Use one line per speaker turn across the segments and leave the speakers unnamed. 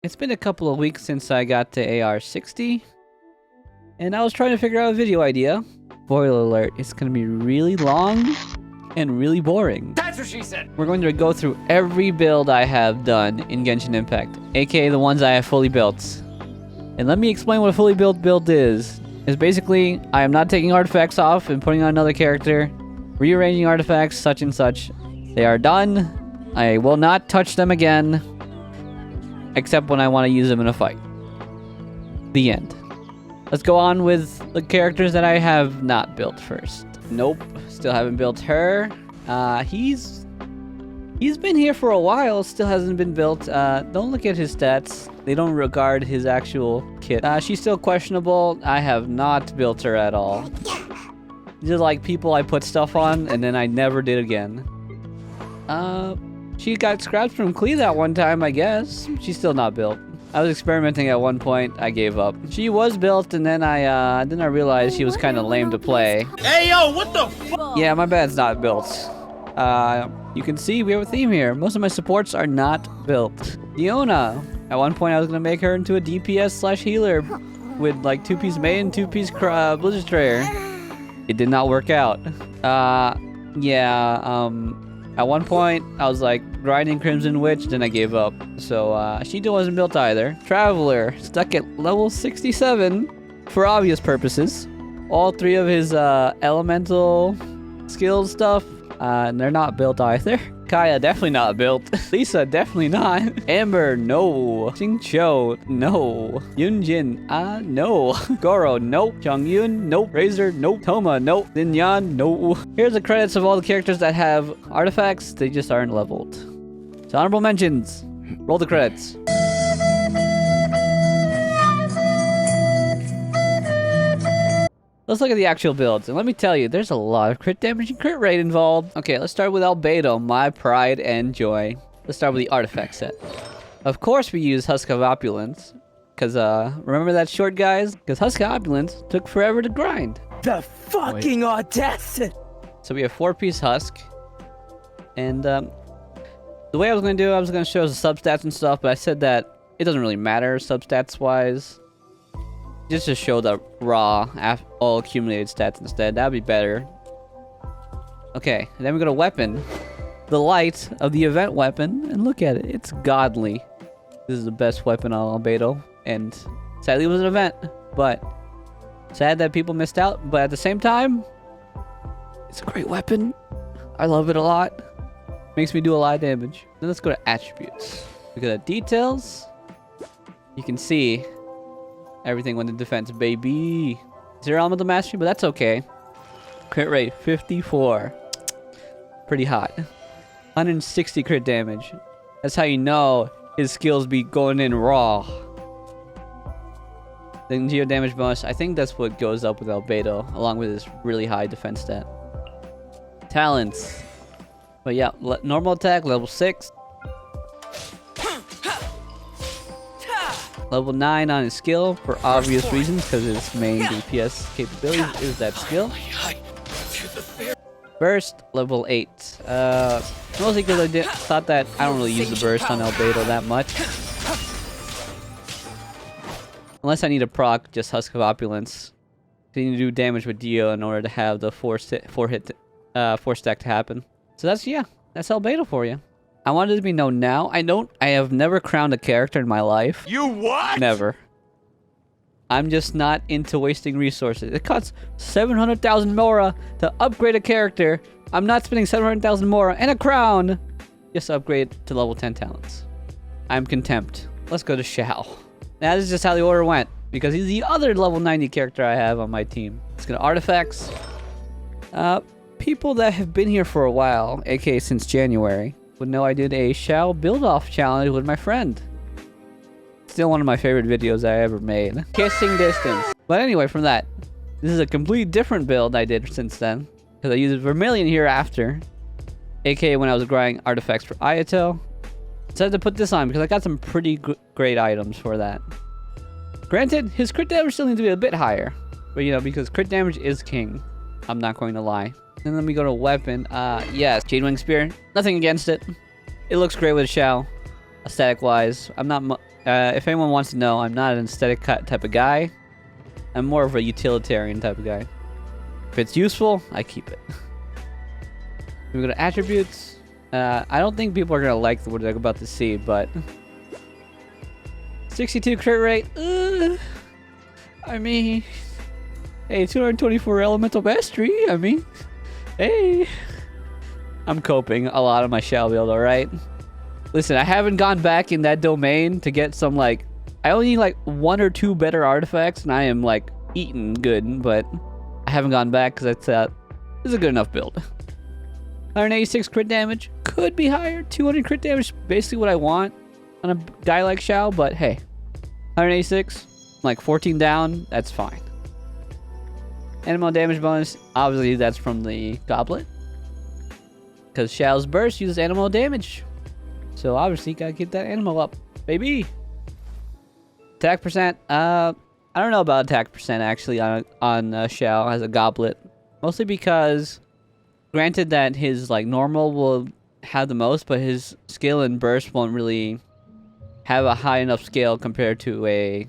It's been a couple of weeks since I got to AR-60, and I was trying to figure out a video idea. Spoiler alert, it's gonna be really long and really boring.
That's what she said!
We're going to go through every build I have done in Genshin Impact, aka the ones I have fully built. And let me explain what a fully built build is. It's basically, I am not taking artifacts off and putting on another character, rearranging artifacts, such and such. They are done. I will not touch them again, except when I want to use them in a fight. The end. Let's go on with the characters that I have not built first. Nope, still haven't built her. He's been here for a while, still hasn't been built. Don't look at his stats. They don't regard his actual kit. She's still questionable. I have not built her at all. These are like people I put stuff on and then I never did again. She got scrapped from Klee that one time, I guess. She's still not built. I was experimenting at one point. I gave up. She was built, and then I realized she was kind of lame to play.
Hey, yo, what the fuck?
Yeah, my bad's not built. You can see we have a theme here. Most of my supports are not built. Diona. At one point, I was gonna make her into a DPS/healer with like 2-piece main, 2-piece Blizzard Trayer. It did not work out. At one point, I was like grinding Crimson Witch, then I gave up. So she wasn't built either. Traveler, stuck at level 67 for obvious purposes. All 3 of his elemental skills stuff, they're not built either. Kaya, definitely not built. Lisa, definitely not. Amber, no. Xingqiu, no. Yunjin, no. Goro, nope. Chongyun, nope. Razor, nope. Toma, nope. Xinyan, no. Here's the credits of all the characters that have artifacts. They just aren't leveled. So honorable mentions. Roll the credits. Let's look at the actual builds, and let me tell you, there's a lot of crit damage and crit rate involved. Okay, let's start with Albedo, my pride and joy. Let's start with the artifact set. Of course we use Husk of Opulence, because, remember that short, guys? Because Husk of Opulence took forever to grind.
The fucking audacity!
So we have 4-piece Husk, and, the way I was going to do it, I was going to show the substats and stuff, but I said that it doesn't really matter substats-wise. Just to show the raw, all accumulated stats instead. That'd be better. Okay, and then we go to weapon. The light of the event weapon, and look at it. It's godly. This is the best weapon on Albedo, and sadly it was an event, but sad that people missed out. But at the same time, it's a great weapon. I love it a lot. Makes me do a lot of damage. Then let's go to attributes. Look at the details. You can see everything with the defense, baby. 0 elemental mastery, but that's okay. Crit rate, 54. Pretty hot. 160 crit damage. That's how you know his skills be going in raw. Then geo damage bonus, I think that's what goes up with Albedo, along with his really high defense stat. Talents. But yeah, normal attack, level 6. Level 9 on his skill, for obvious reasons, because his main DPS capability is that skill. Burst, level 8. Mostly because I thought that I don't really use the burst on Albedo that much. Unless I need a proc, just Husk of Opulence. So you need to do damage with Dio in order to have the 4 stack to happen. So that's Albedo for you. I wanted to be known now. I have never crowned a character in my life.
You what?
Never. I'm just not into wasting resources. It costs 700,000 Mora to upgrade a character. I'm not spending 700,000 Mora and a crown just to upgrade to level 10 talents. I'm contempt. Let's go to Xiao. Now this is just how the order went, because he's the other level 90 character I have on my team. Let's go to artifacts. People that have been here for a while, aka since January, would know I did a Xiao build-off challenge with my friend. Still one of my favorite videos I ever made. Kissing distance. But anyway, from that, this is a completely different build I did since then, because I used Vermilion here after, aka when I was grinding artifacts for Ayato. Decided to put this on because I got some pretty great items for that. Granted, his crit damage still needs to be a bit higher, but you know, because crit damage is king, I'm not going to lie. Then let me go to weapon. Yes, Jadewing Spear. Nothing against it. It looks great with Xiao, aesthetic wise. I'm not If anyone wants to know, I'm not an aesthetic type of guy. I'm more of a utilitarian type of guy. If it's useful, I keep it. We go to attributes. I don't think people are gonna like what they're about to see, but 62 crit rate. I mean, hey, 224 elemental mastery. I mean, hey, I'm coping a lot of my shell build. All right. Listen, I haven't gone back in that domain to get some like. I only need like 1 or 2 better artifacts, and I am like eating good. But I haven't gone back because it's a good enough build. 186 crit damage, could be higher. 200 crit damage, basically what I want on a guy like Xiao. But hey, 186, like 14 down, that's fine. Animal damage bonus, obviously that's from the goblet, because Xiao's burst uses animal damage. So obviously gotta get that animal up, baby. Attack percent, I don't know about attack percent actually on Xiao as a goblet, mostly because. Granted that his like normal will have the most, but his skill and burst won't really have a high enough scale compared to a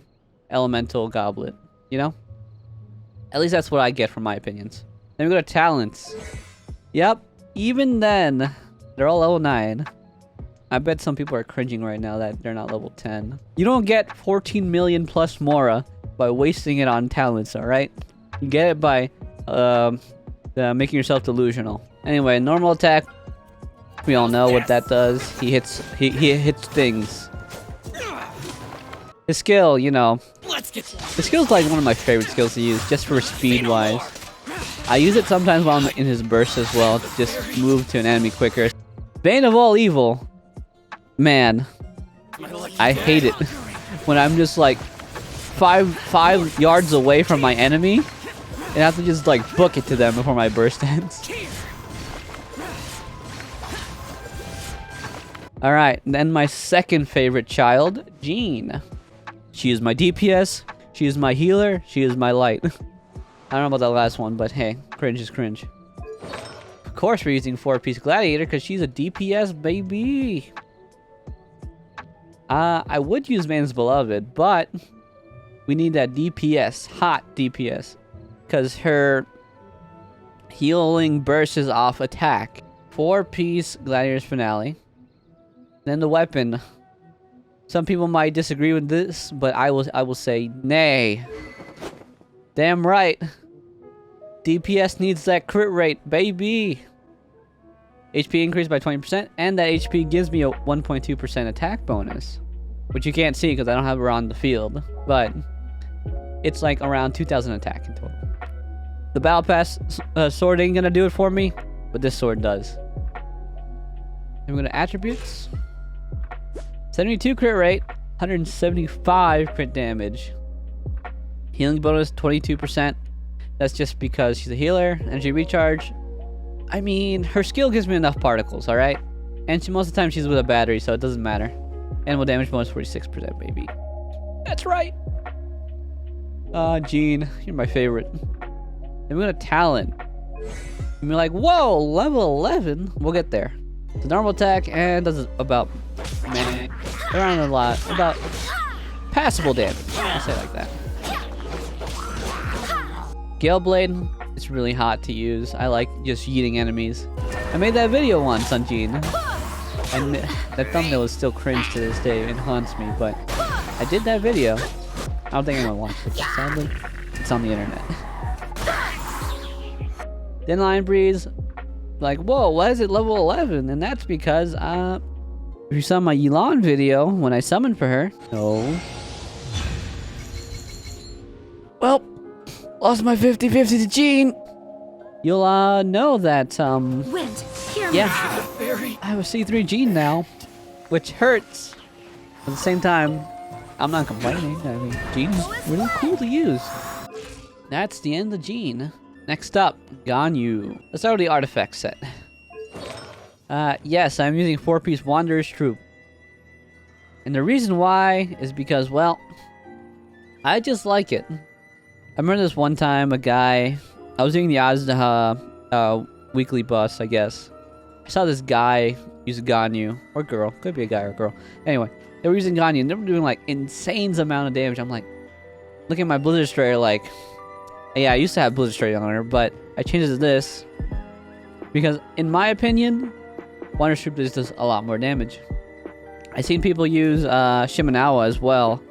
elemental goblet, you know? At least that's what I get from my opinions. Then we go to talents. Yep, even then, they're all level 9. I bet some people are cringing right now that they're not level 10. You don't get 14 million plus Mora by wasting it on talents, alright? You get it by, making yourself delusional. Anyway, normal attack. We all know what that does. He hits things. His skill, you know. His skill's like one of my favorite skills to use, just for speed wise. I use it sometimes while I'm in his burst as well, to just move to an enemy quicker. Bane of all evil. Man, I hate it when I'm just like five yards away from my enemy. And I have to just like book it to them before my burst ends. Alright, then my second favorite child, Jean. She is my DPS, she is my healer, she is my light. I don't know about that last one, but hey, cringe is cringe. Of course we're using 4-piece gladiator because she's a DPS, baby. I would use Man's Beloved, but we need that DPS, hot DPS. Because her healing burst is off attack. 4-piece Gladiator's Finale. Then the weapon. Some people might disagree with this, but I will say nay. Damn right. DPS needs that crit rate, baby. HP increased by 20%, and that HP gives me a 1.2% attack bonus. Which you can't see because I don't have her on the field. But it's like around 2,000 attack in total. The Battle Pass sword ain't gonna do it for me, but this sword does. I'm gonna attributes. 72 crit rate, 175 crit damage. Healing bonus 22%. That's just because she's a healer. Energy recharge. I mean, her skill gives me enough particles, alright? And most of the time she's with a battery, so it doesn't matter. Animal damage bonus 46%, baby. That's right! Jean, you're my favorite. Then we're gonna talent. And we're like, whoa, level 11? We'll get there. The normal attack and does about, man, around a lot, about passable damage. I'll say it like that. Gale Blade, it's really hot to use. I like just yeeting enemies. I made that video once on Jean. And that thumbnail is still cringe to this day. It haunts me, but I did that video. I don't think anyone watched it, sadly. It's on the internet. Then Lion Breeze, like, whoa, why is it level 11? And that's because, if you saw my Yelan video when I summoned for her. No. Well, lost my 50-50 to Jean. You'll, know that,
Wind, hear
yeah,
me.
I have a C3 Jean now, which hurts. At the same time, I'm not complaining. I mean, Jean's really cool to use. That's the end of Jean. Next up, Ganyu. Let's start with the artifact set. Yes, I'm using 4-piece Wanderer's Troop. And the reason why is because, well, I just like it. I remember this one time, a guy, I was doing the Azda weekly bus, I guess. I saw this guy use Ganyu, or girl, could be a guy or a girl. Anyway, They were using Ganyu, and they were doing like insane amount of damage. I'm like, looking at my Blizzard Strayer, like, yeah, I used to have Blizzard Strayer on her, but I changed it to this because, in my opinion, Wonder Troop just does a lot more damage. I've seen people use Shimenawa as well.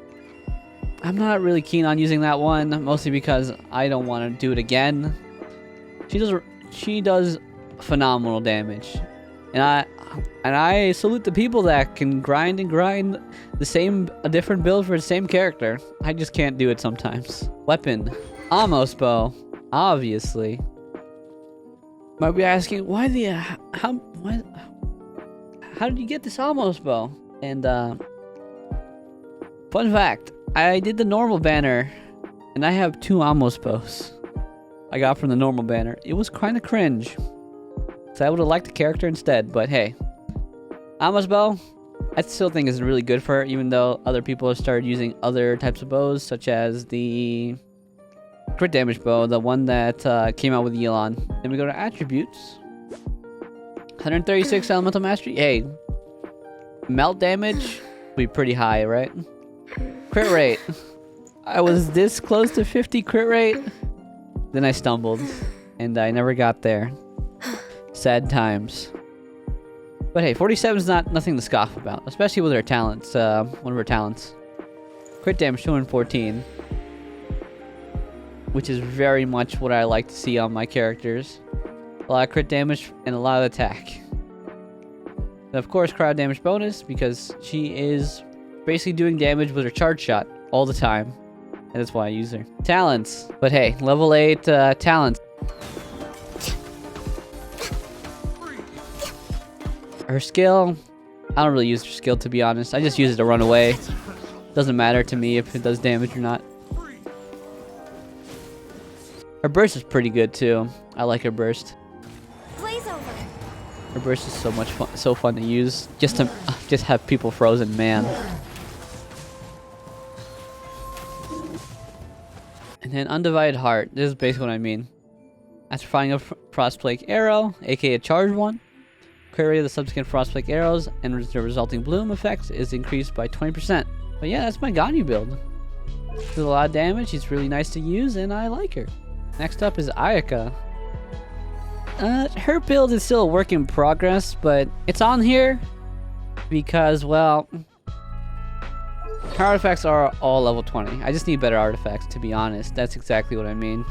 I'm not really keen on using that one, mostly because I don't want to do it again. She does phenomenal damage, and I salute the people that can grind a different build for the same character. I just can't do it sometimes. Weapon, Amos bow, obviously. Might be asking why how did you get this Amos bow? And fun fact, I did the normal banner, and I have 2 Amos bows I got from the normal banner. It was kind of cringe, so I would have liked the character instead, but hey. Amos bow, I still think is really good for her, even though other people have started using other types of bows, such as the crit damage bow, the one that came out with Yelan. Then we go to attributes. 136 elemental mastery. Hey, melt damage will be pretty high, right? Crit rate. I was this close to 50 crit rate, then I stumbled, and I never got there. Sad times. But hey, 47 is nothing to scoff about, especially with her talents. One of her talents. Crit damage 214. Which is very much what I like to see on my characters. A lot of crit damage and a lot of attack. And of course, cryo damage bonus, because she is basically doing damage with her charge shot all the time. And that's why I use her. Talents. But hey, level 8 talents. Her skill, I don't really use her skill, to be honest. I just use it to run away. Doesn't matter to me if it does damage or not. Her burst is pretty good too. I like her burst. Her burst is so much fun, so fun to use. Just to have people frozen, man. And then Undivided Heart. This is basically what I mean. After firing a Frostplague arrow, aka a charged one, crit rate of the subsequent Frostplague arrows and the resulting bloom effects is increased by 20%. But yeah, that's my Ganyu build. Does a lot of damage. She's really nice to use, and I like her. Next up is Ayaka. Her build is still a work in progress, but it's on here because, well, her artifacts are all level 20. I just need better artifacts, to be honest. That's exactly what I mean.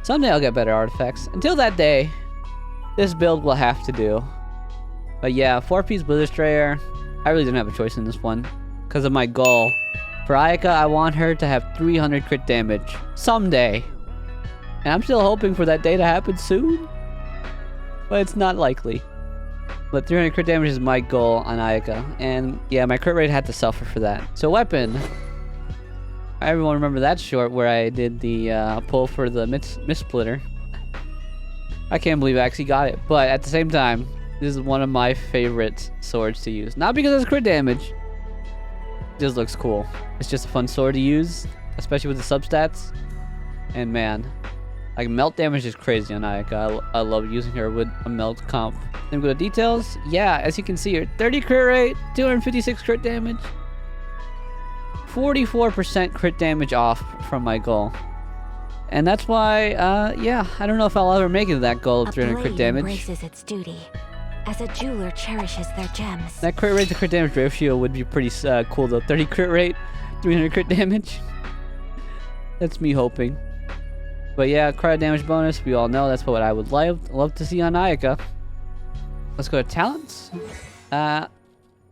Someday I'll get better artifacts. Until that day, this build will have to do. But yeah, 4-piece Blizzard Strayer. I really didn't have a choice in this one because of my goal. For Ayaka, I want her to have 300 crit damage someday. And I'm still hoping for that day to happen soon. But it's not likely. But 300 crit damage is my goal on Ayaka. And yeah, my crit rate had to suffer for that. So weapon. Everyone remember that short where I did the pull for the Mist Splitter. I can't believe I actually got it. But at the same time, this is one of my favorite swords to use. Not because it's crit damage. It just looks cool. It's just a fun sword to use, especially with the substats. And man, like melt damage is crazy on Ayaka. I love using her with a melt comp. Then we go to details. Yeah, as you can see here, 30 crit rate, 256 crit damage, 44% crit damage off from my goal. And that's why, yeah, I don't know if I'll ever make it to that goal of 300 crit damage.
Embraces its duty, as a jeweler cherishes their gems.
That crit rate to crit damage ratio would be pretty cool though. 30 crit rate, 300 crit damage. That's me hoping. But yeah, cryo damage bonus, we all know that's what I would love to see on Ayaka. Let's go to talents. From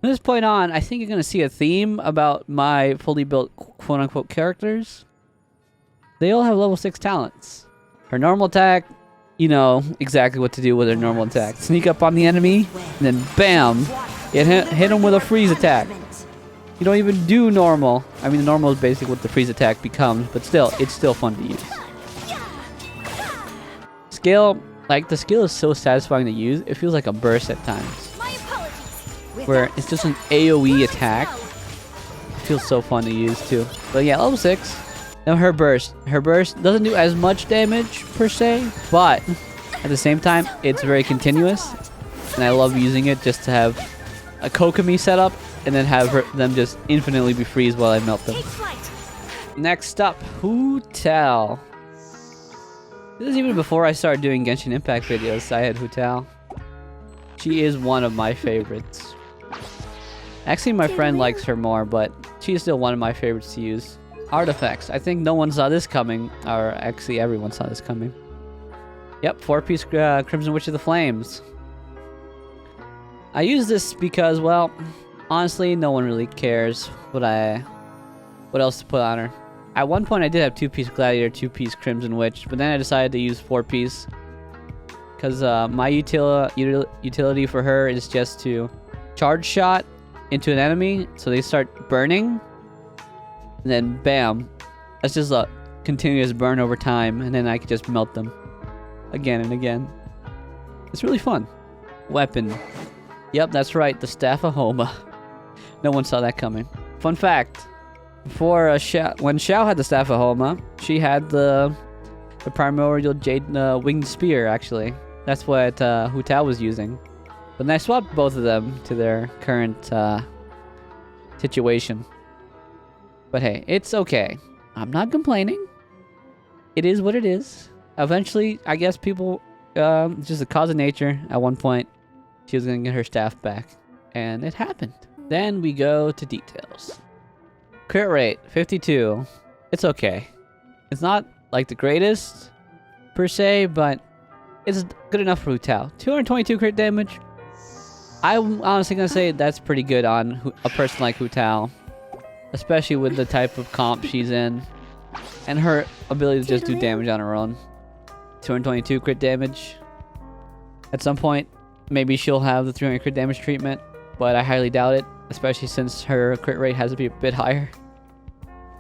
this point on, I think you're going to see a theme about my fully built quote-unquote characters. They all have level 6 talents. Her normal attack, you know exactly what to do with her normal attack. Sneak up on the enemy, and then BAM! Hit him with a freeze attack. You don't even do normal. I mean, the normal is basically what the freeze attack becomes, but still, it's still fun to use. Skill, like the skill is so satisfying to use, it feels like a burst at times. Where it's just an AoE attack. It feels so fun to use too. But yeah, level 6. Now her burst. Her burst doesn't do as much damage per se, but at the same time, it's very continuous. And I love using it just to have a Kokomi setup and then have them just infinitely be freeze while I melt them.
Take flight.
Next up, Hu Tao. This is even before I started doing Genshin Impact videos. I had Hu Tao. She is one of my favorites. Actually, my friend likes her more, but she's still one of my favorites to use. Artifacts. I think no one saw this coming, or actually everyone saw this coming. Yep, 4-piece Crimson Witch of the Flames. I use this because, well, honestly, no one really cares what else to put on her. At one point, I did have 2-piece Gladiator, 2-piece Crimson Witch, but then I decided to use 4-piece because my utility for her is just to charge shot into an enemy, so they start burning, and then bam, that's just a continuous burn over time, and then I can just melt them again and again. It's really fun. Weapon. Yep, that's right, the Staff of Homa. No one saw that coming. Fun fact, before when Xiao had the Staff of Homa, she had the Primordial Jade Winged Spear, actually. That's what Hu Tao was using. But then I swapped both of them to their current situation. But hey, it's okay. I'm not complaining. It is what it is. Eventually, I guess people, just a cause of nature, at one point, she was going to get her staff back. And it happened. Then we go to details. Crit rate, 52. It's okay. It's not like the greatest, per se, but it's good enough for Hu Tao. 222 crit damage. I'm honestly going to say that's pretty good on a person like Hu Tao. Especially with the type of comp she's in. And her ability to just do damage on her own. 222 crit damage. At some point, maybe she'll have the 300 crit damage treatment. But I highly doubt it. Especially since her crit rate has to be a bit higher.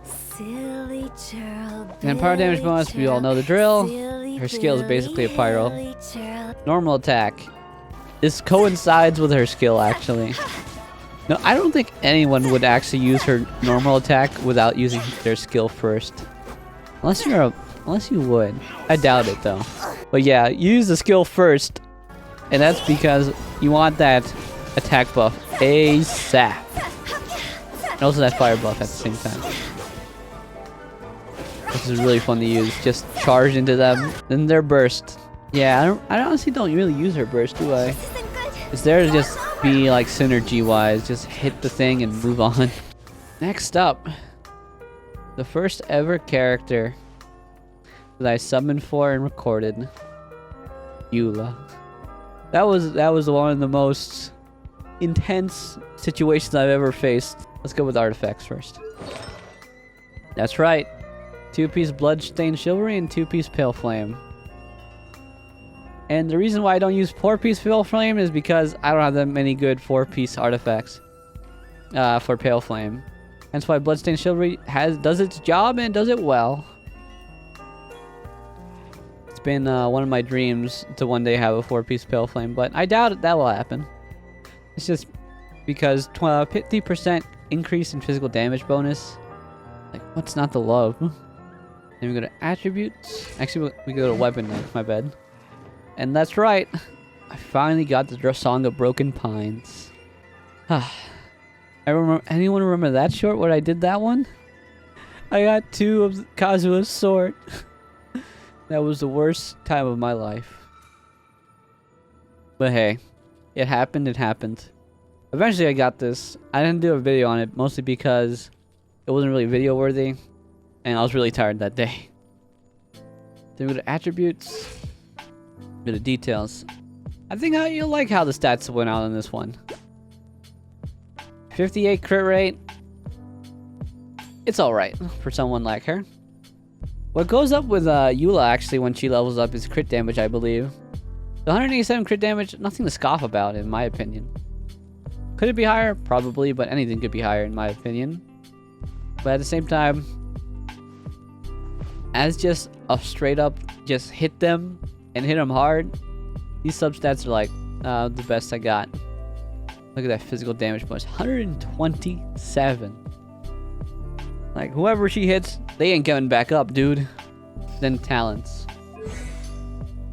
Silly churl,
And then power damage bonus, we all know the drill.
silly
Her skill is basically a pyro.
Billy churl.
Normal attack. This coincides with her skill, actually. No, I don't think anyone would actually use her normal attack without using their skill first. Unless you would. I doubt it, though. But yeah, use the skill first. And that's because you want that attack buff ASAP. And also that fire buff at the same time. This is really fun to use. Just charge into them. Then their burst. Yeah, I honestly don't really use her burst, do I? It's there to just be like synergy-wise. Just hit the thing and move on. Next up. The first ever character that I summoned for and recorded. Eula. That was one of the most intense situations I've ever faced. Let's go with artifacts first. That's right. 2-piece Bloodstained Chivalry and 2-piece Pale Flame. And the reason why I don't use 4-piece Pale Flame is because I don't have that many good 4-piece artifacts for Pale Flame. That's why Bloodstained Chivalry does its job and does it well. It's been one of my dreams to one day have a 4-piece Pale Flame, but I doubt that will happen. It's just because 50% increase in physical damage bonus. Like, what's not to love? Then we go to attributes. Actually, we go to weapon now. My bad. And that's right. I finally got the Song of Broken Pines. Anyone remember that short where I did that one? I got 2 of Kazuha's sword. That was the worst time of my life. But hey, it happened, it happened. Eventually I got this. I didn't do a video on it, mostly because it wasn't really video worthy. And I was really tired that day. Then we go to attributes. Go to details. I think you'll like how the stats went out on this one. 58 crit rate. It's alright for someone like her. What goes up with Eula actually when she levels up is crit damage, I believe. The 187 crit damage, nothing to scoff about in my opinion. Could it be higher? Probably, but anything could be higher in my opinion. But at the same time, as just a straight up just hit them and hit them hard, these substats are like the best I got. Look at that physical damage bonus, 127. Like whoever she hits, they ain't coming back up, dude. Then talents.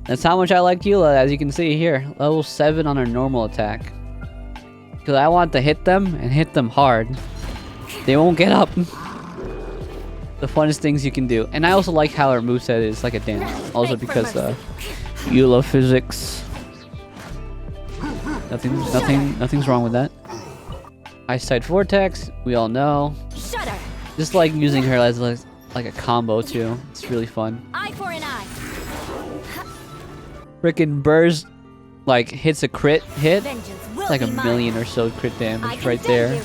That's how much I like Eula, as you can see here. Level 7 on her normal attack. Because I want to hit them and hit them hard. They won't get up. The funnest things you can do. And I also like how her moveset is like a dance. Also because Eula physics. Nothing's wrong with that. Ice Tide Vortex, we all know.
Shudder.
Just like using her as like a combo too. It's really fun.
Eye for an eye.
Frickin' Burst like hits a crit hit.
Vengeance will
It's like a
be mine.
million or so crit
I
damage
can
right
tell
there.
you.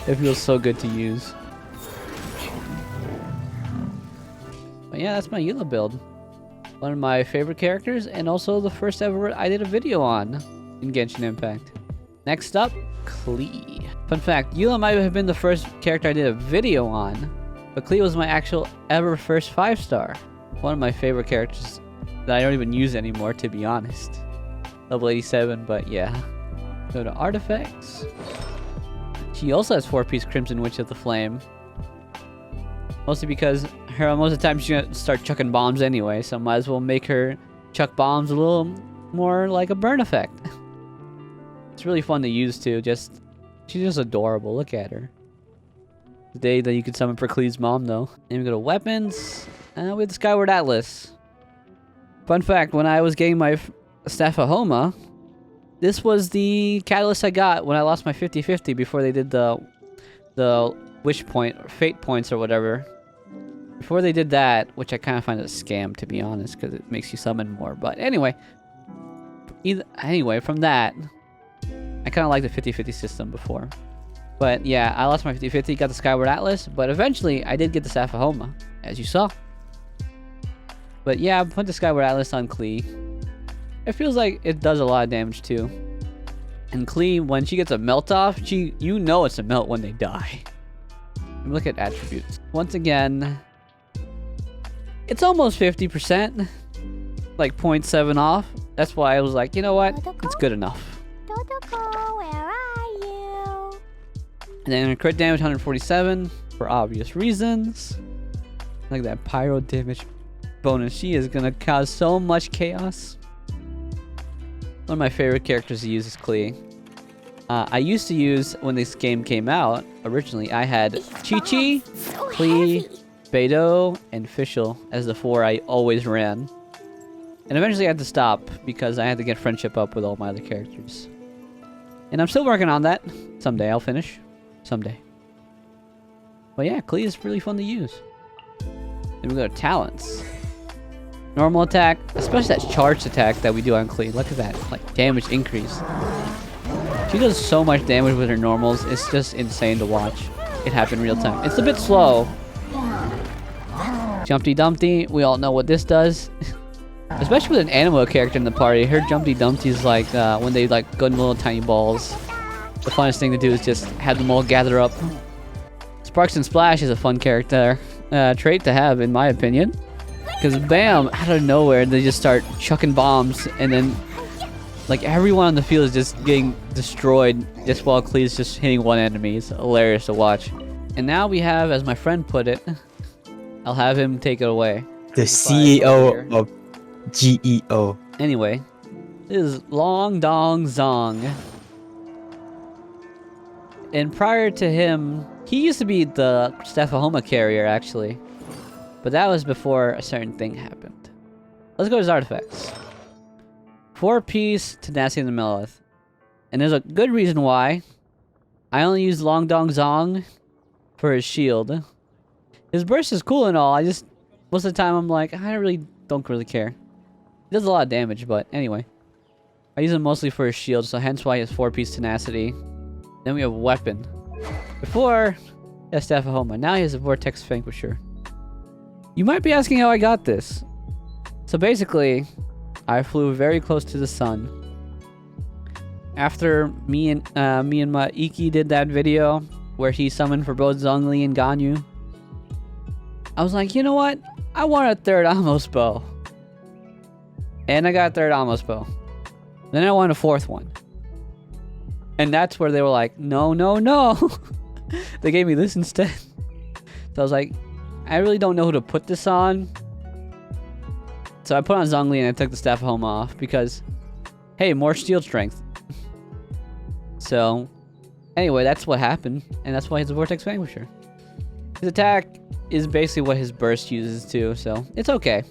It feels so good to use. But yeah, that's my Eula build. One of my favorite characters, and also the first ever I did a video on in Genshin Impact. Next up, Klee. Fun fact, Eula might have been the first character I did a video on, but Klee was my actual ever first 5-star. One of my favorite characters that I don't even use anymore, to be honest. Level 87, but yeah. Go to artifacts. She also has 4-piece Crimson Witch of the Flame. Mostly because most of the time she's gonna start chucking bombs anyway, so might as well make her chuck bombs a little more like a burn effect. It's really fun to use too. She's just adorable. Look at her. The day that you could summon for Klee's mom though. And we go to weapons. We have the Skyward Atlas. Fun fact: when I was getting my Staff of Homa, this was the catalyst I got when I lost my 50-50 before they did the wish point or fate points or whatever. Before they did that, which I kind of find a scam to be honest, because it makes you summon more. But anyway, from that, I kind of liked the 50-50 system before. But yeah, I lost my 50-50, got the Skyward Atlas, but eventually I did get the Staff of Homa, as you saw. But yeah, I put the Skyward Atlas on Klee. It feels like it does a lot of damage too. And Klee, when she gets a melt off, you know it's a melt when they die. Look at attributes. Once again, it's almost 50%. Like 0.7 off. That's why I was like, you know what? It's good enough.
Totoko, where are you?
And then crit damage 147 for obvious reasons. Like that pyro damage bonus. She is gonna cause so much chaos. One of my favorite characters to use is Klee. I used to use, when this game came out, originally, I had Chi-Chi,
So
Klee,
heavy.
Beidou, and Fischl as the 4 I always ran. And eventually I had to stop because I had to get friendship up with all my other characters. And I'm still working on that. Someday I'll finish. Someday. But yeah, Klee is really fun to use. Then we go to talents. Normal attack, especially that charged attack that we do on Klee. Look at that, like damage increase. She does so much damage with her normals. It's just insane to watch it happen in real time. It's a bit slow. Jumpty Dumpty, we all know what this does. Especially with an Anemo character in the party. Her Jumpty Dumpty is like when they like go in little tiny balls. The funnest thing to do is just have them all gather up. Sparks and Splash is a fun character trait to have in my opinion. Because bam, out of nowhere they just start chucking bombs and then like everyone on the field is just getting destroyed just while Klee's just hitting one enemy. It's hilarious to watch. And now we have, as my friend put it, I'll have him take it away.
The CEO of GEO.
Anyway, this is Long Dong Zong. And prior to him, he used to be the Staff of Homa carrier actually. But that was before a certain thing happened. Let's go to his artifacts. 4-piece Tenacity of the Melith. And there's a good reason why. I only use Long Dong Zong for his shield. His burst is cool and all, most of the time I'm like, I don't really care. He does a lot of damage, but anyway. I use him mostly for his shield, so hence why he has 4-piece Tenacity. Then we have Weapon. Before, he has Staff of Homa. Now he has a Vortex Vanquisher. You might be asking how I got this. So basically, I flew very close to the sun. After me and my Iki did that video where he summoned for both Zhongli and Ganyu, I was like, you know what? I want a 3rd Amos bow. And I got a 3rd Amos bow. Then I want a 4th one. And that's where they were like, no, no, no. They gave me this instead. So I was like, I really don't know who to put this on. So I put on Zhongli and I took the Staff of Homa off because, hey, more shield strength. So Anyway, that's what happened, and that's why he's a Vortex Vanquisher. His attack is basically what his burst uses too, so it's okay.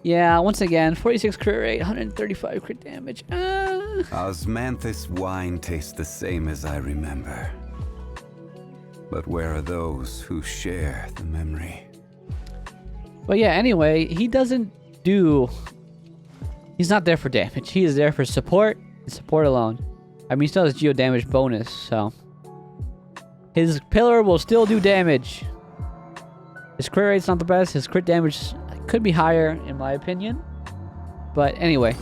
Yeah, once again, 46 crit rate, 135 crit damage.
Osmanthus wine tastes the same as I remember. But where are those who share the memory?
But yeah, anyway, he doesn't do... He's not there for damage. He is there for support, and support alone. I mean, he still has geo damage bonus, so... His pillar will still do damage. His crit rate's not the best. His crit damage could be higher, in my opinion. But anyway.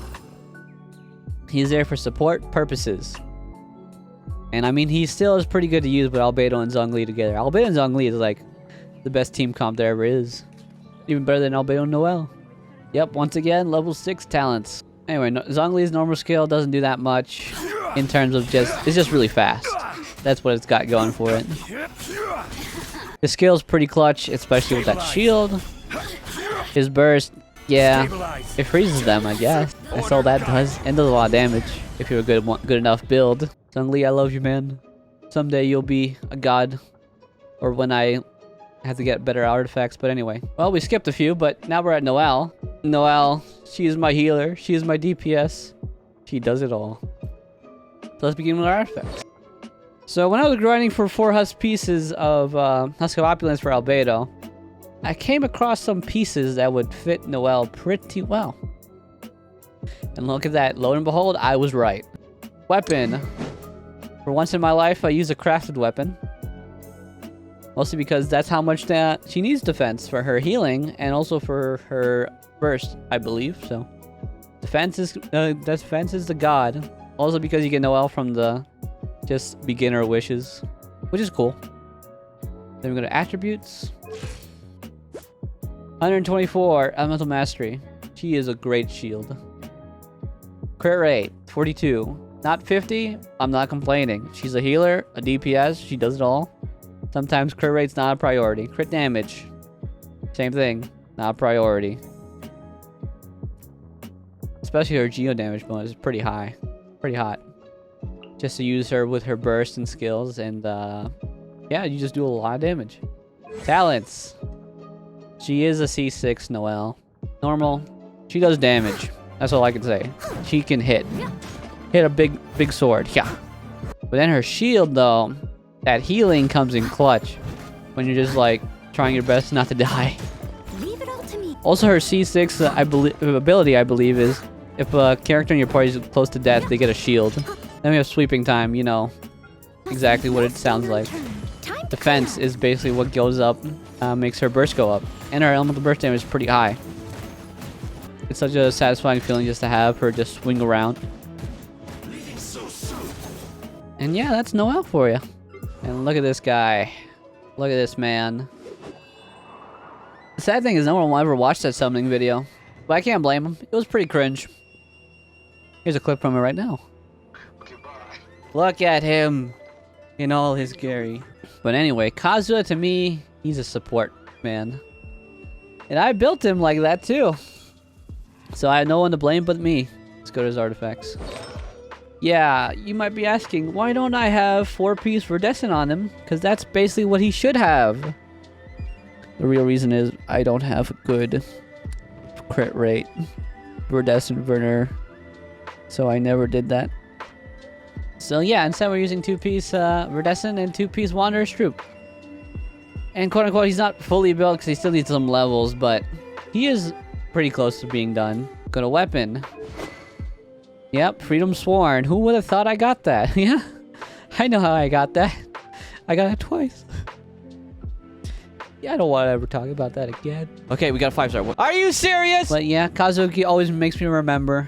He's there for support purposes. And I mean, he still is pretty good to use with Albedo and Zhongli together. Albedo and Zhongli is like the best team comp there ever is. Even better than Albedo and Noelle. Yep, once again, level 6 talents. Anyway, Zhongli's normal skill doesn't do that much in terms of it's just really fast. That's what it's got going for it. His skill's pretty clutch, especially with that shield. His burst, yeah, it freezes them, I guess. That's all that does. And does a lot of damage if you're a good enough build. Zhongli, I love you, man. Someday you'll be a god. Or when I have to get better artifacts, but anyway. Well, we skipped a few, but now we're at Noelle. Noelle, she is my healer. She is my DPS. She does it all. So let's begin with our artifacts. So when I was grinding for 4 husk pieces of Husk of Opulence for Albedo, I came across some pieces that would fit Noelle pretty well. And look at that, lo and behold, I was right. Weapon. For once in my life, I use a crafted weapon. Mostly because that's how much that she needs defense for her healing and also for her burst, I believe. So defense is the god. Also because you get Noelle from the just beginner wishes, which is cool. Then we go to attributes. 124 elemental mastery. She is a great shield. Crit rate 42. Not 50. I'm not complaining. She's a healer, a DPS. She does it all. Sometimes crit rate's not a priority. Crit damage, same thing, not a priority. Especially her geo damage bonus is pretty high, pretty hot. Just to use her with her burst and skills, and yeah, you just do a lot of damage. Talents. She is a C6 Noelle. Normal. She does damage. That's all I can say. She can hit a big sword. Yeah. But then her shield though, that healing comes in clutch when you're just like trying your best not to die.
Leave it all to me.
Also, her C6 ability, I believe, is if a character in your party is close to death, they get a shield. Then we have sweeping time, you know, exactly what it sounds like. Defense is basically what goes up, makes her burst go up. And her elemental burst damage is pretty high. It's such a satisfying feeling just to have her just swing around. And yeah, that's Noelle for you. And look at this guy. Look at this man. The sad thing is no one will ever watch that summoning video. But I can't blame him. It was pretty cringe. Here's a clip from it right now. Look at him in all his Gary. But anyway, Kazuha to me, he's a support man. And I built him like that too. So I have no one to blame but me. Let's go to his artifacts. Yeah, you might be asking, why don't I have 4-piece Verdescent on him? Because that's basically what he should have. The real reason is I don't have a good crit rate Verdescent Werner. So I never did that. So yeah, instead we're using 2-piece Verdescent and 2-piece Wanderer's Troop. And quote unquote, he's not fully built because he still needs some levels, but he is pretty close to being done. Go to weapon. Yep, Freedom Sworn. Who would have thought I got that? Yeah, I know how I got that. I got it twice. Yeah, I don't want to ever talk about that again. Okay, we got a 5-star. Are you serious? But yeah, Kazuki always makes me remember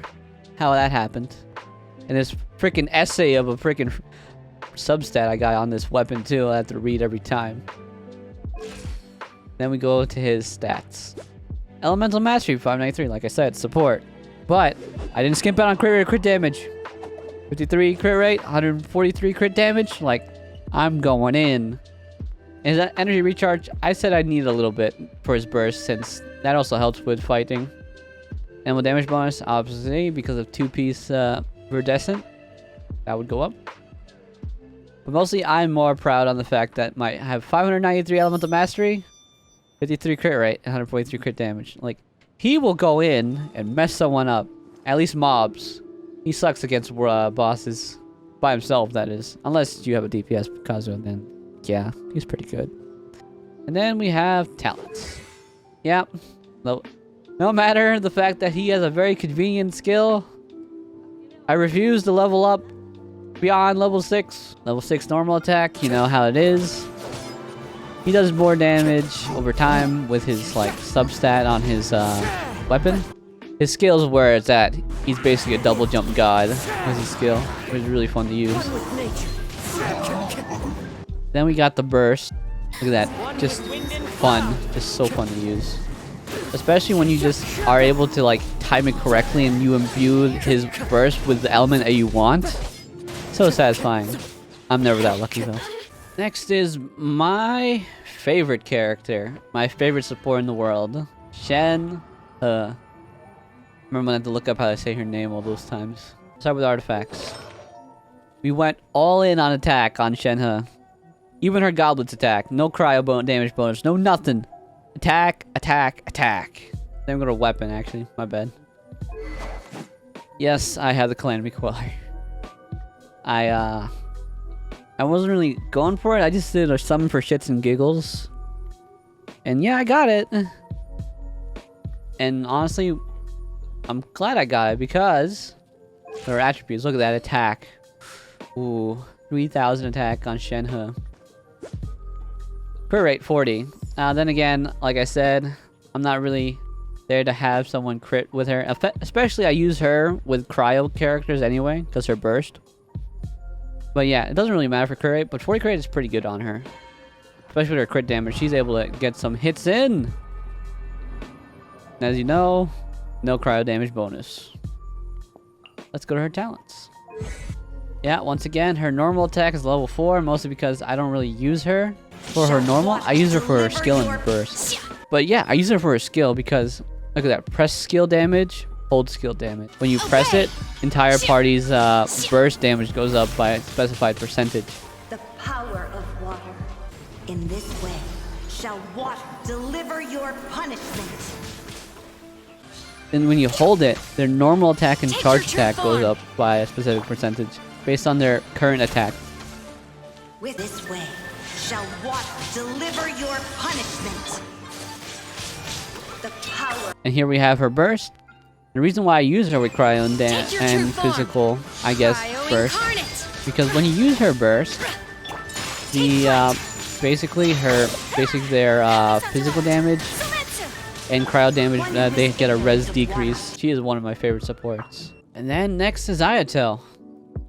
how that happened. And this freaking essay of a freaking substat I got on this weapon too, I have to read every time. Then we go to his stats. Elemental Mastery, 593, like I said, support. But I didn't skimp out on crit rate or crit damage. 53 crit rate, 143 crit damage. Like, I'm going in. And that energy recharge, I said I need a little bit for his burst since that also helps with fighting. And with damage bonus, obviously, because of 2-piece Verdescent, that would go up. But mostly I'm more proud on the fact that I have 593 elemental mastery, 53 crit rate, and 143 crit damage. Like, he will go in and mess someone up. At least mobs. He sucks against bosses. By himself, that is. Unless you have a DPS Kazuha, then yeah, he's pretty good. And then we have talents. Yeah. No matter the fact that he has a very convenient skill, I refuse to level up beyond level 6. Level 6 normal attack, you know how it is. He does more damage over time with his like substat on his weapon. His skill is where it's at. He's basically a double jump god with his skill, which is really fun to use. Then we got the burst. Look at that, just fun, just so fun to use. Especially when you just are able to like time it correctly and you imbue his burst with the element that you want. So satisfying. I'm never that lucky though. Next is my favorite character, my favorite support in the world, Shen He. Remember when I had to look up how to say her name all those times. Start with artifacts. We went all in on attack on Shen He. Even her goblet's attack. No cryo damage bonus. No nothing. Attack, attack, attack. Then we go to weapon, actually. My bad. Yes, I have the Calamity Queller. I wasn't really going for it. I just did a summon for shits and giggles. And yeah, I got it. And honestly, I'm glad I got it because there are attributes. Look at that attack. Ooh, 3,000 attack on Shen He. Crit rate 40. Then again, like I said, I'm not really there to have someone crit with her. Especially I use her with cryo characters anyway, because her burst. But yeah, it doesn't really matter for crit rate, but 40 crit rate is pretty good on her. Especially with her crit damage, she's able to get some hits in. And as you know, no cryo damage bonus. Let's go to her talents. Yeah, once again, her normal attack is level 4, mostly because I don't really use her for her normal. I use her for her skill and burst. But yeah, I use her for her skill because, look at that, press skill damage, hold skill damage. When you press it, entire party's burst damage goes up by a specified percentage.
The power of water. In this way, shall water deliver your punishment.
And when you hold it, their normal attack and charge attack goes up by a specific percentage based on their current attack.
With this way, shall water deliver your punishment. The power.
And here we have her burst. The reason why I use her with cryo and physical, I guess, burst, because when you use her burst, the basically their physical damage and cryo damage, they get a res decrease. She is one of my favorite supports. And then next is Ayatel.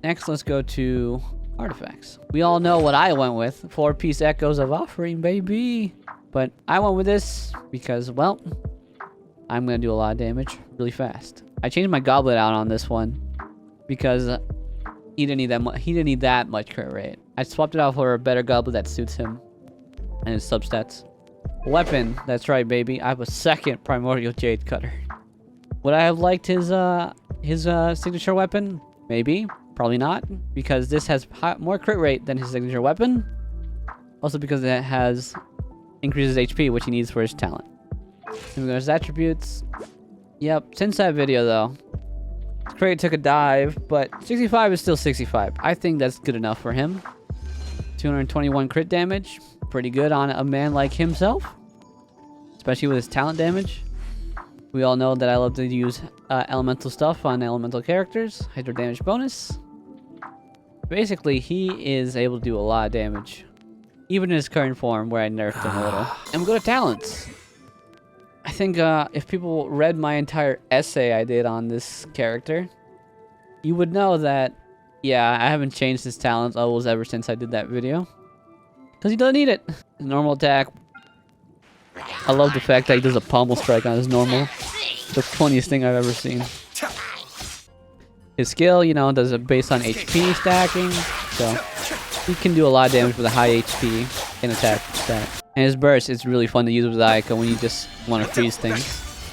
Next, let's go to artifacts. We all know what I went with. 4-piece Echoes of Offering, baby. But I went with this because, well, I'm going to do a lot of damage really fast. I changed my goblet out on this one because he didn't need that much crit rate. I swapped it out for a better goblet that suits him and his substats. Weapon, that's right, baby. I have a second Primordial Jade Cutter. Would I have liked his signature weapon? Maybe. Probably not, because this has more crit rate than his signature weapon. Also because it has increases HP, which he needs for his talent. Then we go to his attributes. Yep, since that video though, his crit rate took a dive, but 65 is still 65. I think that's good enough for him. 221 crit damage. Pretty good on a man like himself, especially with his talent damage. We all know that I love to use elemental stuff on elemental characters. Hydro damage bonus. Basically, he is able to do a lot of damage, even in his current form where I nerfed him a little. And we go to talents. I think if people read my entire essay I did on this character, you would know that, yeah, I haven't changed his talent levels ever since I did that video. Because he doesn't need it. His normal attack. I love the fact that he does a pommel strike on his normal. The funniest thing I've ever seen. His skill, you know, does it based on HP stacking. So he can do a lot of damage with a high HP and attack stat. And his burst is really fun to use with Ayaka when you just want to freeze things.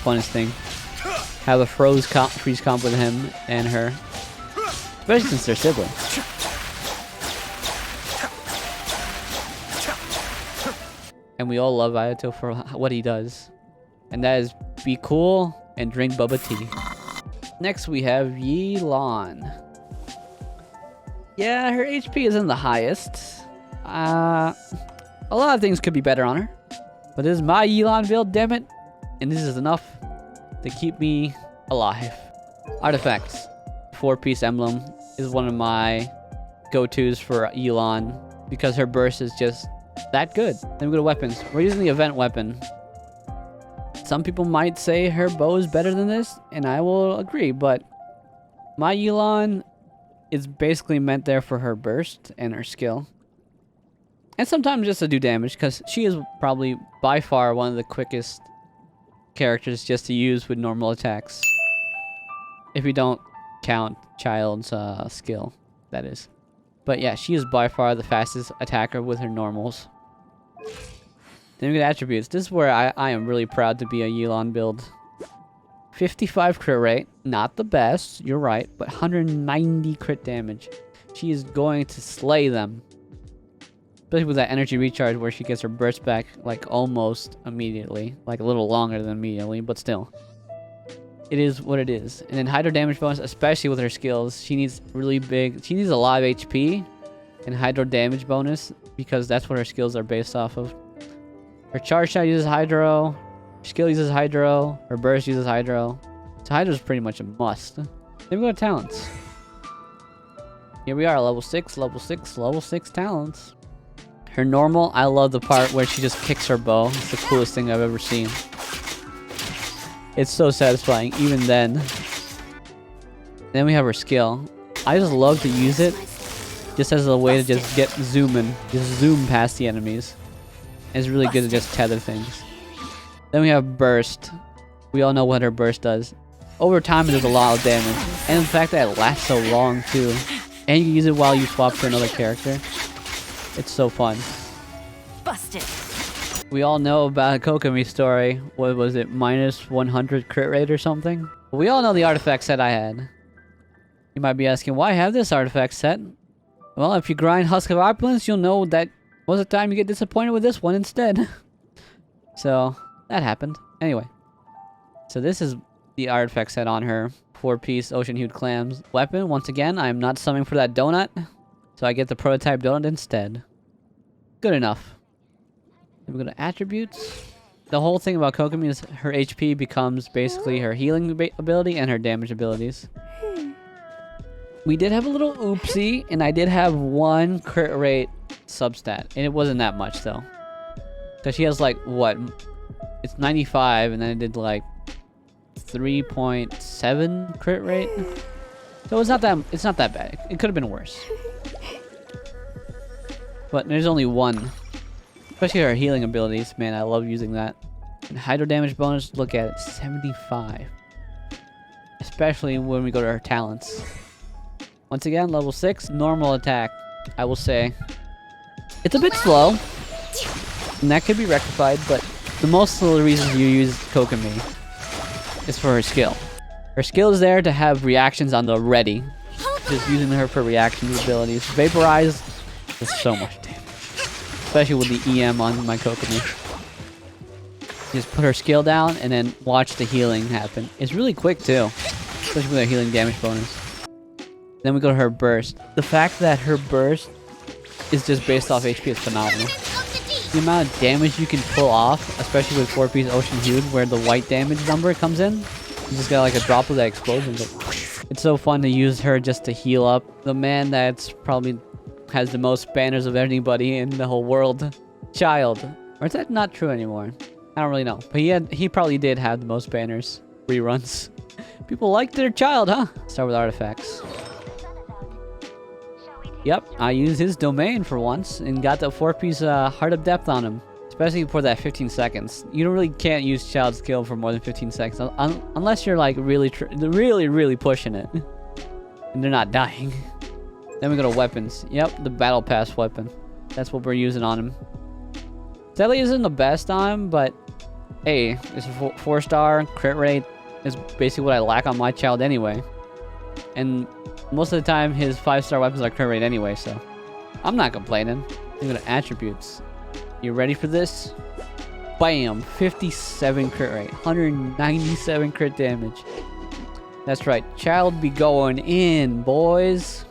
Funnest thing. Have a freeze comp with him and her. Especially since they're siblings. And we all love Ayato for what he does. And that is be cool and drink bubba tea. Next we have Yelan. Yeah, her HP isn't the highest. A lot of things could be better on her. But this is my Yelan build, damn it. And this is enough to keep me alive. Artifacts. 4-piece emblem is one of my go-tos for Yelan because her burst is just that good. Then we go to weapons. We're using the event weapon. Some people might say her bow is better than this, and I will agree, but my Yelan is basically meant there for her burst and her skill. And sometimes just to do damage, because she is probably by far one of the quickest characters just to use with normal attacks. If you don't count Child's skill, that is. But yeah, she is by far the fastest attacker with her normals. Then we get attributes. This is where I am really proud to be a Yelan build. 55 crit rate, not the best, you're right, but 190 crit damage. She is going to slay them. Especially with that energy recharge where she gets her burst back like almost immediately. Like a little longer than immediately, but still. It is what it is. And then hydro damage bonus, especially with her skills, she needs really big, she needs a lot of HP and hydro damage bonus because that's what her skills are based off of. Her charge shot uses hydro, her skill uses hydro, her burst uses hydro. So hydro is pretty much a must. Then we go to talents. Here we are, level 6, level 6, level 6 talents. Her normal, I love the part where she just kicks her bow. It's the coolest thing I've ever seen. It's so satisfying, even then. Then we have her skill. I just love to use it just as a way to just get zooming. Just zoom past the enemies. And it's really good to just tether things. Then we have burst. We all know what her burst does. Over time it does a lot of damage. And the fact that it lasts so long too. And you can use it while you swap to another character. It's so fun.
Busted.
We all know about Kokomi's story. What was it? Minus 100 crit rate or something? We all know the artifact set I had. You might be asking, why have this artifact set? Well, if you grind Husk of Opulence, you'll know that most of the time you get disappointed with this one instead. So, that happened. Anyway. So this is the artifact set on her. 4-piece Ocean Hued Clams weapon. Once again, I am not summoning for that donut. So I get the prototype donut instead. Good enough. Then we go to attributes. The whole thing about Kokomi is her HP becomes basically her healing ability and her damage abilities. We did have a little oopsie, and I did have one crit rate substat, and it wasn't that much though. Because she has like, what? It's 95, and then it did like 3.7 crit rate. So it's not that bad. It could have been worse. But there's only one. Especially her healing abilities. Man, I love using that. And hydro damage bonus, look at it. 75. Especially when we go to her talents. Once again, level 6. Normal attack. I will say. It's a bit slow. And that could be rectified. But the most of the reasons you use Kokomi is for her skill. Her skill is there to have reactions on the ready. Just using her for reaction abilities. Vaporize. Does so much damage. Especially with the EM on my Kokomi. Just put her skill down and then watch the healing happen. It's really quick too. Especially with her healing damage bonus. Then we go to her burst. The fact that her burst is just based off HP is phenomenal. The amount of damage you can pull off, especially with 4-piece Ocean Hued, where the white damage number comes in. You just got like a drop of that explosion. It's so fun to use her just to heal up. The man that's probably has the most banners of anybody in the whole world. Child. Or is that not true anymore? I don't really know. But he probably did have the most banners. Reruns. People like their Child, huh? Start with artifacts. Yep, I used his domain for once and got the 4-piece Heart of Depth on him. Especially for that 15 seconds. You can't use Child's skill for more than 15 seconds. Unless you're like really pushing it. And they're not dying. Then we go to weapons. Yep, the Battle Pass weapon. That's what we're using on him. Sadly isn't the best on him, but hey, it's a 4-star crit rate. Is basically what I lack on my Child anyway. And most of the time, his 5-star weapons are crit rate anyway, so I'm not complaining. We go to attributes. You ready for this? Bam! 57 crit rate. 197 crit damage. That's right. Child be going in, boys.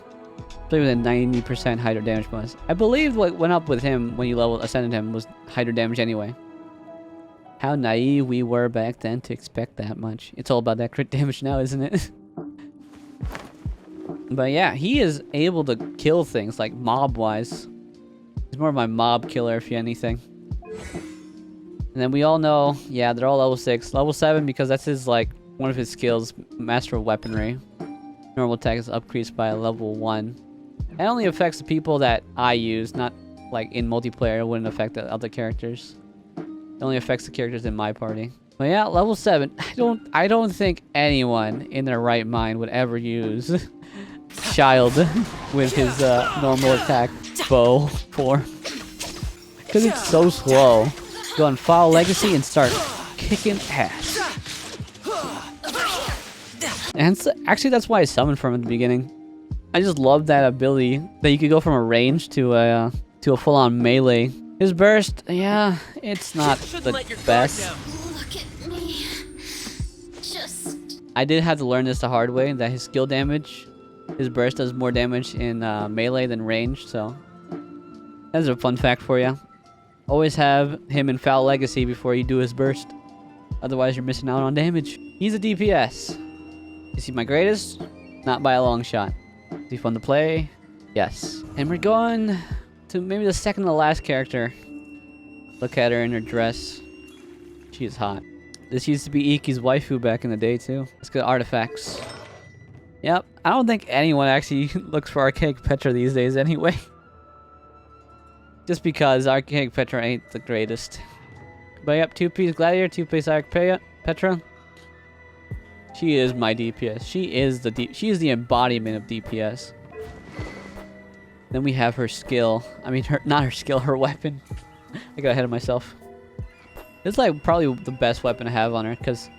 Play with a 90% Hydro damage bonus. I believe what went up with him when you ascended him was Hydro damage anyway. How naive we were back then to expect that much. It's all about that crit damage now, isn't it? But yeah, he is able to kill things like mob-wise. He's more of my mob killer, if anything. And then we all know, yeah, they're all level 6. Level 7 because that's his, like, one of his skills, Master of Weaponry. Normal attack is increased by level 1. It only affects the people that I use, not like in multiplayer. It wouldn't affect the other characters. It only affects the characters in my party. But yeah, level 7. I don't think anyone in their right mind would ever use Child with his normal attack bow form. Because it's so slow. Go on Foul Legacy and start kicking ass. And actually, that's why I summoned from at the beginning. I just love that ability that you could go from a range to a full-on melee. His burst, yeah, it's not the best.
Look at me. Just...
I did have to learn this the hard way, that his skill damage, his burst does more damage in melee than range, so that's a fun fact for you. Always have him in Foul Legacy before you do his burst. Otherwise, you're missing out on damage. He's a DPS. Is he my greatest? Not by a long shot. Is he fun to play? Yes. And we're going to maybe the second to last character. Look at her in her dress. She is hot. This used to be Iki's waifu back in the day too. Let's go to artifacts. Yep. I don't think anyone actually looks for Archaic Petra these days anyway. Just because Archaic Petra ain't the greatest. But yep, 2-piece Gladiator, 2-piece Archaic Petra. She is my DPS. She is the embodiment of DPS. Then we have her skill. I mean, not her skill, her weapon. I got ahead of myself. This is like probably the best weapon to have on her because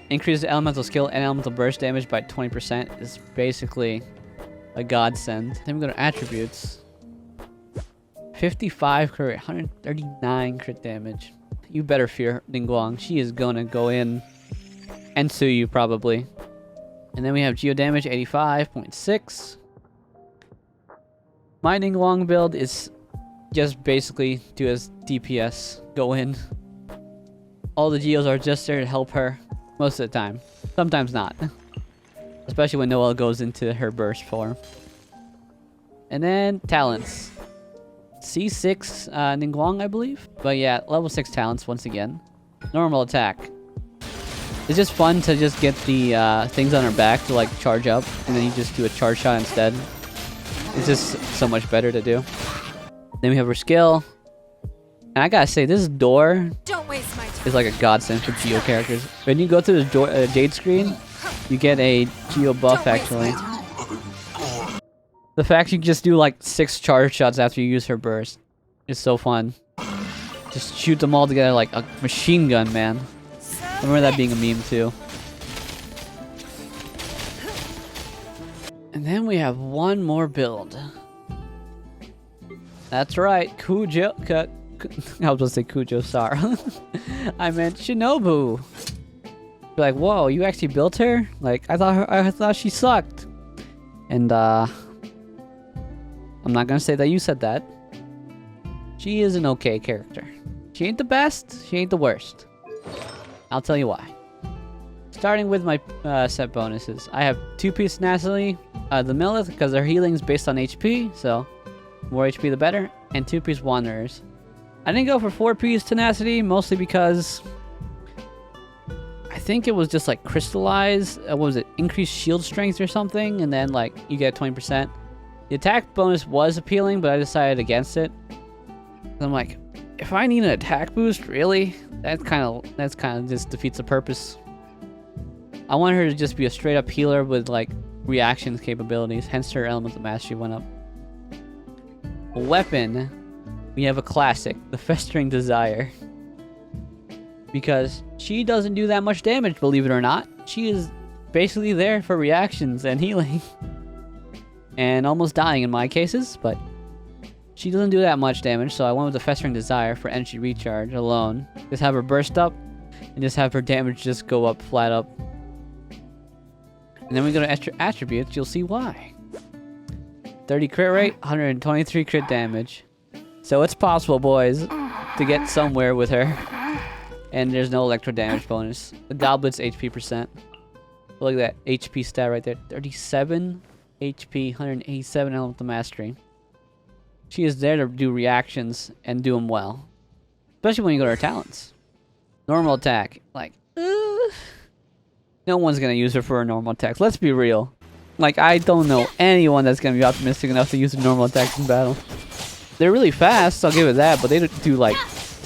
increases elemental skill and elemental burst damage by 20% is basically a godsend. Then we go to attributes. 55 crit, 139 crit damage. You better fear Ningguang. She is gonna go in and sue you probably. And then we have geo damage 85.6. My Ningguang build is just basically do as DPS, go in. All the geos are just there to help her most of the time. Sometimes not. Especially when Noelle goes into her burst form. And then talents. C6 Ningguang, I believe. But yeah, level 6 talents once again. Normal attack. It's just fun to just get the things on her back to like charge up, and then you just do a charge shot instead. It's just so much better to do. Then we have her skill. And I gotta say, this door
Don't waste my time.
is like a godsend for Geo characters. When you go through this Jade screen, you get a Geo buff actually. The fact you can just do like 6 charge shots after you use her burst is so fun. Just shoot them all together like a machine gun, man. I remember that being a meme too. And then we have one more build. That's right, Kujo. I was going to say Kujo, sorry. I meant Shinobu. Be like, whoa, you actually built her? Like, I thought she sucked. And I'm not gonna say that you said that. She is an okay character. She ain't the best. She ain't the worst. I'll tell you why. Starting with my set bonuses. I have 2-piece tenacity, the Millith, because their healing is based on HP, so more HP the better, and 2-piece wanderers. I didn't go for 4-piece tenacity, mostly because I think it was just like crystallize. What was it? Increased shield strength or something, and then like you get 20%. The attack bonus was appealing, but I decided against it. I'm like, if I need an attack boost, really? That's kind of just defeats the purpose. I want her to just be a straight up healer with like reactions capabilities, hence her elemental mastery went up. A weapon, we have a classic, the Festering Desire. Because she doesn't do that much damage, believe it or not. She is basically there for reactions and healing. And almost dying in my cases, but She doesn't do that much damage, so I went with the Festering Desire for energy recharge alone. Just have her burst up, and just have her damage just go up, flat up. And then we go to extra attributes, you'll see why. 30 crit rate, 123 crit damage. So it's possible, boys, to get somewhere with her. And there's no electro damage bonus. The Goblet's HP percent. Look at that HP stat right there. 37 HP, 187 elemental mastery. She is there to do reactions and do them well. Especially when you go to her talents. Normal attack. Like, no one's going to use her for a normal attack. Let's be real. Like, I don't know anyone that's going to be optimistic enough to use a normal attacks in battle. They're really fast, I'll give it that, but they do like,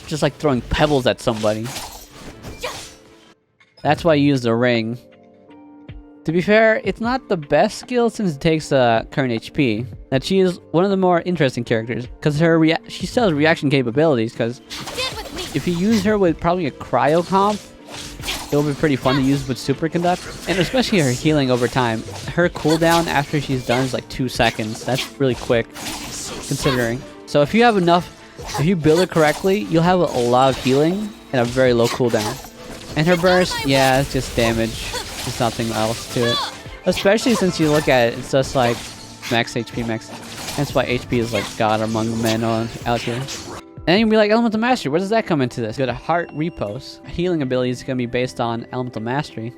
just like throwing pebbles at somebody. That's why you use the ring. To be fair, it's not the best skill since it takes current HP. That she is one of the more interesting characters because she still has reaction capabilities. Because if you use her with probably a cryo comp, it'll be pretty fun to use with Superconduct, and especially her healing over time. Her cooldown after she's done is like 2 seconds. That's really quick, considering. So if you have enough, if you build it correctly, you'll have a lot of healing and a very low cooldown. And her burst, yeah, it's just damage. There's nothing else to it. Especially since you look at it, it's just like max HP, max. That's why HP is like God among men out here. And then you'll be like, Elemental Mastery, where does that come into this? Go to Heart Repose. Healing ability is going to be based on Elemental Mastery,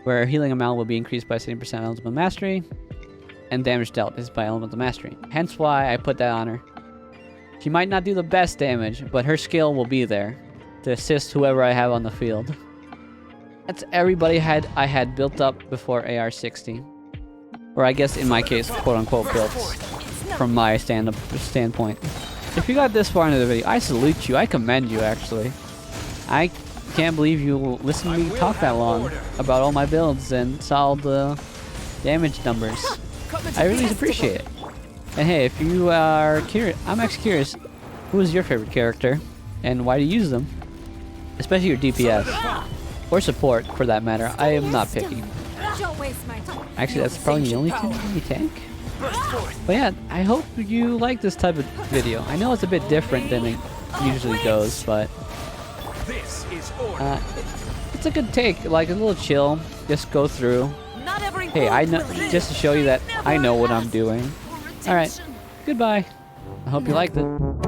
where healing amount will be increased by 70% Elemental Mastery, and damage dealt is by Elemental Mastery. Hence why I put that on her. She might not do the best damage, but her skill will be there to assist whoever I have on the field. That's everybody I had built up before AR-60. Or I guess in my case, quote-unquote built, from my standpoint. If you got this far into the video, I salute you. I commend you, actually. I can't believe you listened to me talk that long about all my builds and saw all the damage numbers. I really appreciate it. And hey, if you are curious, I'm actually curious, who is your favorite character and why do you use them? Especially your DPS. Or support, for that matter. I am not picky.
Don't waste my time.
Actually, that's probably the only thing you tank. But yeah, I hope you like this type of video. I know it's a bit different than it usually goes, but it's a good take, like a little chill. Just go through. Hey, I know, just to show you that I know what I'm doing. All right, goodbye. I hope you liked it.